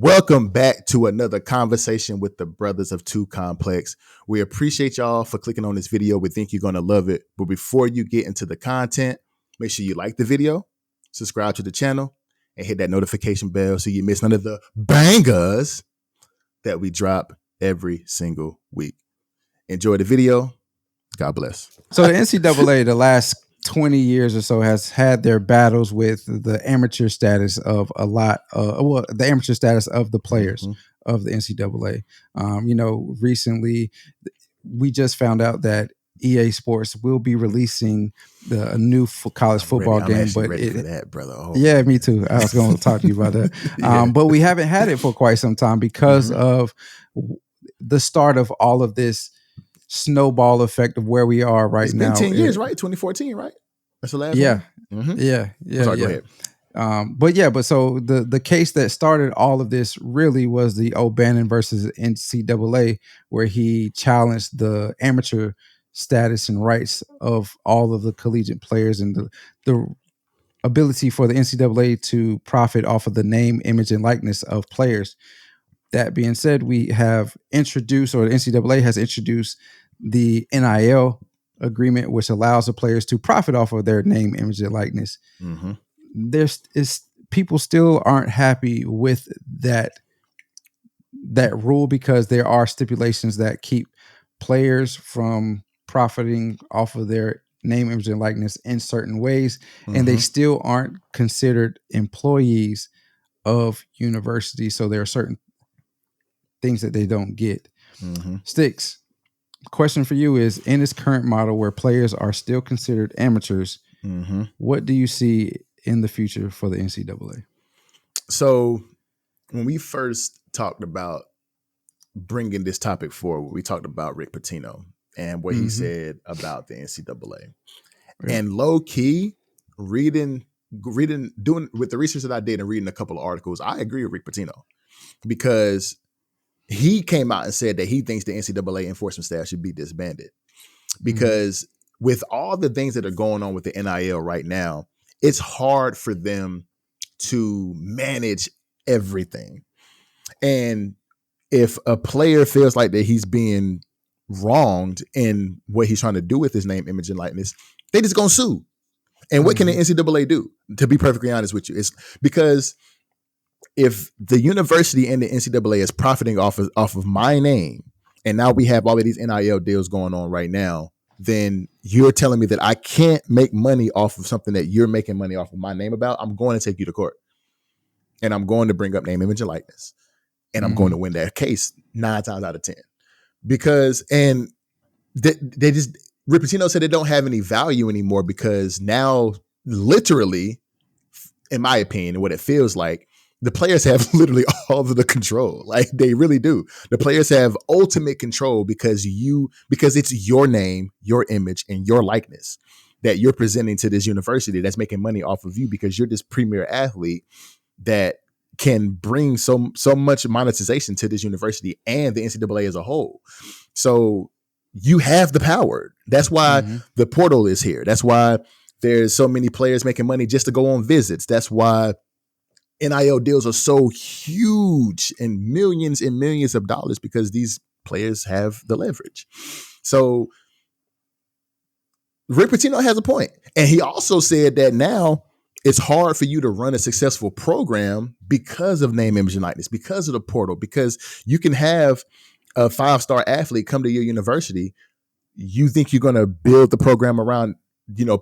Welcome back to another conversation with the Brothers of Two Complex. We appreciate y'all for clicking on this video. We think you're going to love it. But before you get into the content, make sure you like the video, subscribe to the channel, and hit that notification bell so you miss none of the bangers that we drop every single week. Enjoy the video. God bless. So the NCAA, the last 20 years or so, has had their battles with the amateur status of the amateur status of the players of the NCAA. Recently we just found out that EA Sports will be releasing a new college football game. But ready for that, brother. Yeah, me too. I was going to talk to you about that. But we haven't had it for quite some time because of the start of all of this snowball effect of where we are right now. It's been 10 years, right? 2014, right? That's the last one? Yeah. Sorry, go ahead. But so the case that started all of this really was the O'Bannon versus NCAA, where he challenged the amateur status and rights of all of the collegiate players and the ability for the NCAA to profit off of the name, image, and likeness of players. That being said, we have introduced, or the NCAA has introduced, the NIL agreement, which allows the players to profit off of their name, image, and likeness. People still aren't happy with that rule because there are stipulations that keep players from profiting off of their name, image, and likeness in certain ways, and they still aren't considered employees of universities. So there are certain things that they don't get. Sticks, question for you is, in this current model where players are still considered amateurs, what do you see in the future for the NCAA? So when we first talked about bringing this topic forward, we talked about Rick Pitino and what he said about the NCAA. And low key, reading, doing with the research that I did and reading a couple of articles, I agree with Rick Pitino because he came out and said that he thinks the NCAA enforcement staff should be disbanded because with all the things that are going on with the NIL right now, it's hard for them to manage everything. And if a player feels like that he's being wronged in what he's trying to do with his name, image, and likeness, they just gonna sue. And what can the NCAA do? To be perfectly honest with you, it's because if the university and the NCAA is profiting off of my name, and now we have all of these NIL deals going on right now, then you're telling me that I can't make money off of something that you're making money off of my name about. I'm going to take you to court, and I'm going to bring up name, image, and likeness, and I'm going to win that case 9 times out of 10 because they just, Rick Pitino said they don't have any value anymore because now, literally, in my opinion, what it feels like, the players have literally all of the control. Like they really do. The players have ultimate control because it's your name, your image, and your likeness that you're presenting to this university that's making money off of you because you're this premier athlete that can bring so much monetization to this university and the NCAA as a whole. So you have the power. That's why the portal is here. That's why there's so many players making money just to go on visits. That's why NIL deals are so huge and millions of dollars because these players have the leverage. So Rick Pitino has a point. And he also said that now it's hard for you to run a successful program because of name, image, and likeness, because of the portal, because you can have a 5-star athlete come to your university. You think you're going to build the program around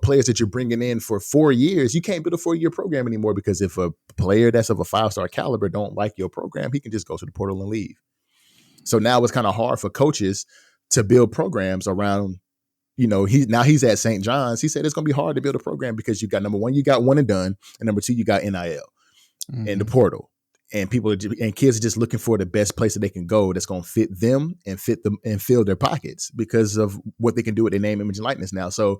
players that you're bringing in for 4 years. You can't build a 4-year program anymore because if a player that's of a 5-star caliber don't like your program, he can just go to the portal and leave. So now it's kind of hard for coaches to build programs around, he's at St. John's. He said it's going to be hard to build a program because you got, number one, you got one and done. And number two, you got NIL and the portal. And kids are just looking for the best place that they can go that's going to fit them and fill their pockets because of what they can do with their name, image, and likeness now. So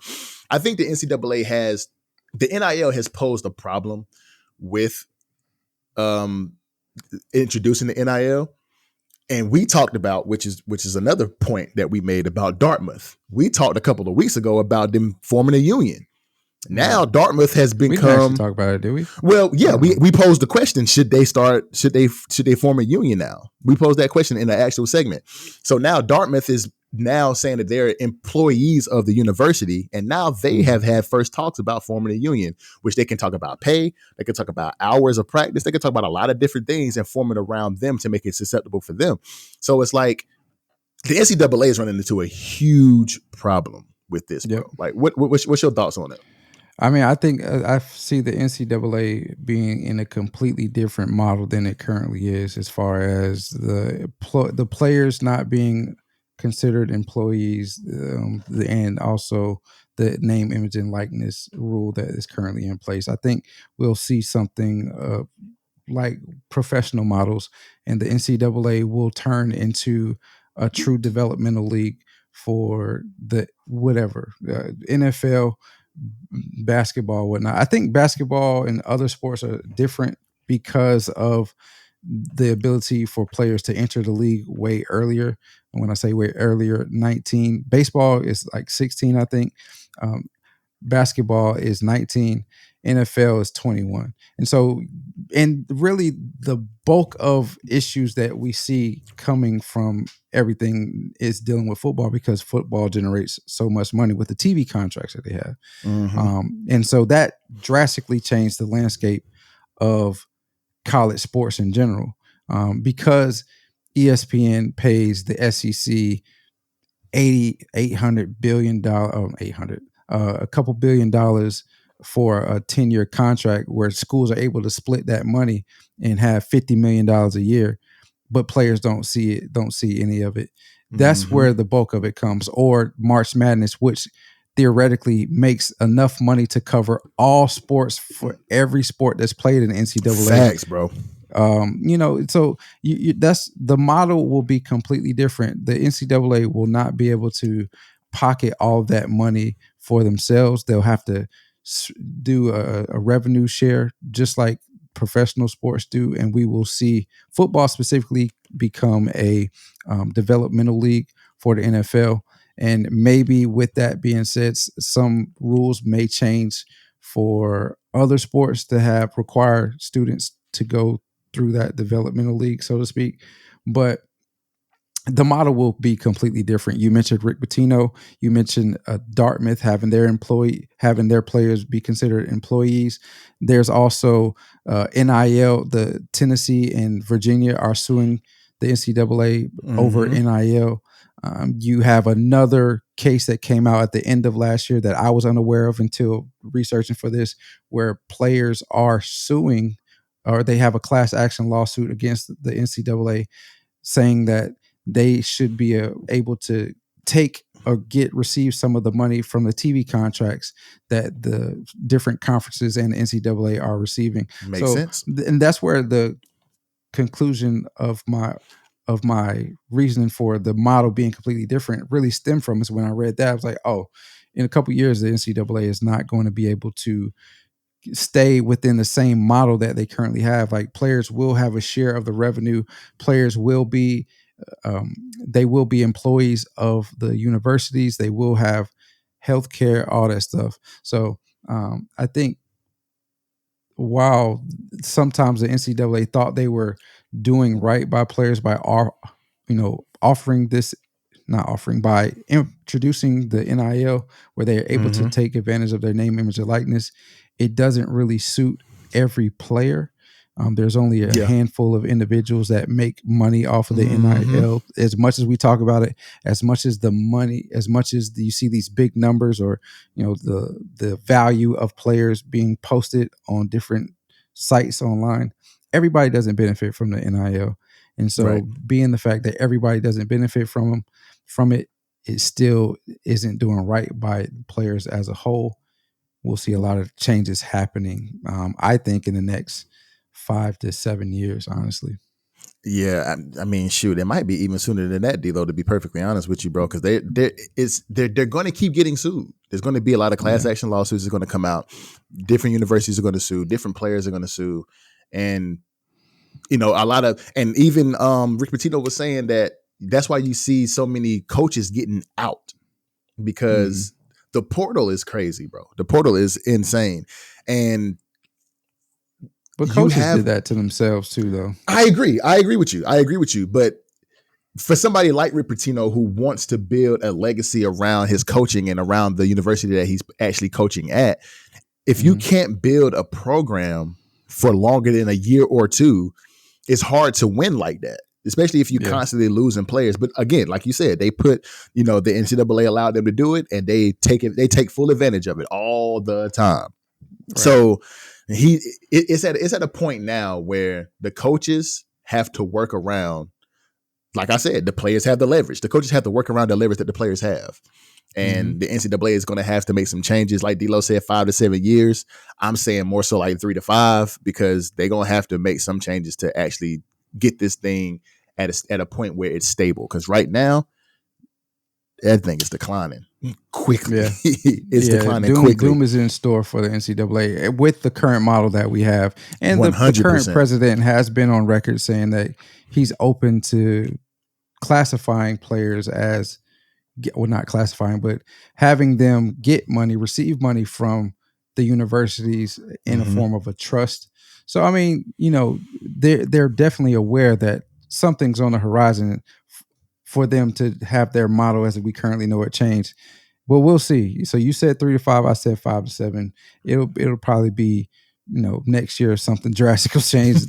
I think the NCAA the NIL has posed a problem with introducing the NIL. And we talked about, which is another point that we made about Dartmouth. We talked a couple of weeks ago about them forming a union. Now Dartmouth has become. We didn't actually talk about it, did we? Well, yeah, we posed the question: should they form a union now? We posed that question in the actual segment. So now Dartmouth is now saying that they're employees of the university, and now they have had first talks about forming a union, which they can talk about pay, they can talk about hours of practice, they can talk about a lot of different things and form it around them to make it susceptible for them. So it's like the NCAA is running into a huge problem with this, bro. Like, what's your thoughts on it? I mean, I think I see the NCAA being in a completely different model than it currently is, as far as the players not being considered employees, and also the name, image, and likeness rule that is currently in place. I think we'll see something like professional models, and the NCAA will turn into a true developmental league for the whatever NFL, basketball, whatnot. I think basketball and other sports are different because of the ability for players to enter the league way earlier. And when I say way earlier, 19. Baseball is like 16, I think. Basketball is 19. NFL is 21. And so, and really the bulk of issues that we see coming from everything is dealing with football, because football generates so much money with the TV contracts that they have. And so that drastically changed the landscape of college sports in general, because ESPN pays the SEC $800 billion, a couple $1 billion for a 10-year contract, where schools are able to split that money and have $50 million a year, but players don't see any of it. That's where the bulk of it comes. Or March Madness, which theoretically makes enough money to cover all sports for every sport that's played in the NCAA. Facts, bro. So that's the model will be completely different. The NCAA will not be able to pocket all of that money for themselves. They'll have to do a revenue share, just like professional sports do, and we will see football specifically become a developmental league for the NFL. And maybe with that being said, some rules may change for other sports to have require students to go through that developmental league, so to speak. But the model will be completely different. You mentioned Rick Pitino. You mentioned Dartmouth having their players be considered employees. There's also NIL. The Tennessee and Virginia are suing the NCAA over NIL. You have another case that came out at the end of last year that I was unaware of until researching for this, where players are suing, or they have a class action lawsuit against the NCAA, saying that they should be able to take or receive some of the money from the TV contracts that the different conferences and the NCAA are receiving. Makes sense. And that's where the conclusion of my reasoning for the model being completely different really stemmed from, is when I read that, I was like, oh, in a couple of years, the NCAA is not going to be able to stay within the same model that they currently have. Like, players will have a share of the revenue. Players will be they will be employees of the universities. They will have healthcare, all that stuff. So I think while sometimes the NCAA thought they were doing right by players by by introducing the NIL, where they are able to take advantage of their name, image, and likeness, it doesn't really suit every player. There's only a handful of individuals that make money off of the NIL. As much as we talk about it, as much as the money, as much as you see these big numbers, or the value of players being posted on different sites online, everybody doesn't benefit from the NIL. And so, being the fact that everybody doesn't benefit from it, it still isn't doing right by players as a whole. We'll see a lot of changes happening, I think, in the next 5 to 7 years, honestly. Yeah, I mean, shoot, it might be even sooner than that, D-Lo, to be perfectly honest with you, bro, because they're going to keep getting sued. There's going to be a lot of class action lawsuits that are going to come out. Different universities are going to sue. Different players are going to sue. And, a lot of, and even Rick Pitino was saying that that's why you see so many coaches getting out, because The portal is crazy, bro. The portal is insane. And but coaches did that to themselves too, though. I agree with you. But for somebody like Rick Pitino, who wants to build a legacy around his coaching and around the university that he's actually coaching at, if you can't build a program for longer than a year or two, it's hard to win like that, especially if you constantly losing players. But again, like you said, they put, the NCAA allowed them to do it, and they take full advantage of it all the time. Right. So it's at a point now where the coaches have to work around. Like I said, the players have the leverage. The coaches have to work around the leverage that the players have. And the NCAA is going to have to make some changes. Like D'Lo said, 5 to 7 years. I'm saying more so like 3 to 5, because they're going to have to make some changes to actually get this thing at a point where it's stable. Because right now, that thing is declining quickly. Yeah. It's declining quickly. Doom is in store for the NCAA with the current model that we have. And the current president has been on record saying that he's open to classifying players as, well, not classifying, but having them get money, receive money from the universities in a form of a trust. So, I mean, they're definitely aware that something's on the horizon for them to have their model as we currently know it change. But we'll see. So you said 3 to 5, I said 5 to 7. It'll probably be, next year something drastic will change,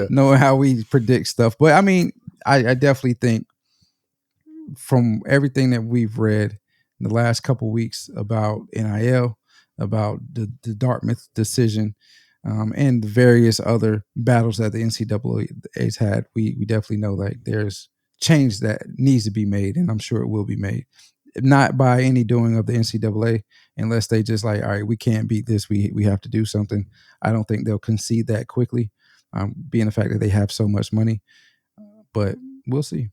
knowing how we predict stuff. But I mean, I definitely think, from everything that we've read in the last couple of weeks about NIL, about the Dartmouth decision, and the various other battles that the NCAA has had, we definitely know that there's change that needs to be made, and I'm sure it will be made. Not by any doing of the NCAA, unless they just like, all right, we can't beat this, we have to do something. I don't think they'll concede that quickly, being the fact that they have so much money. But we'll see.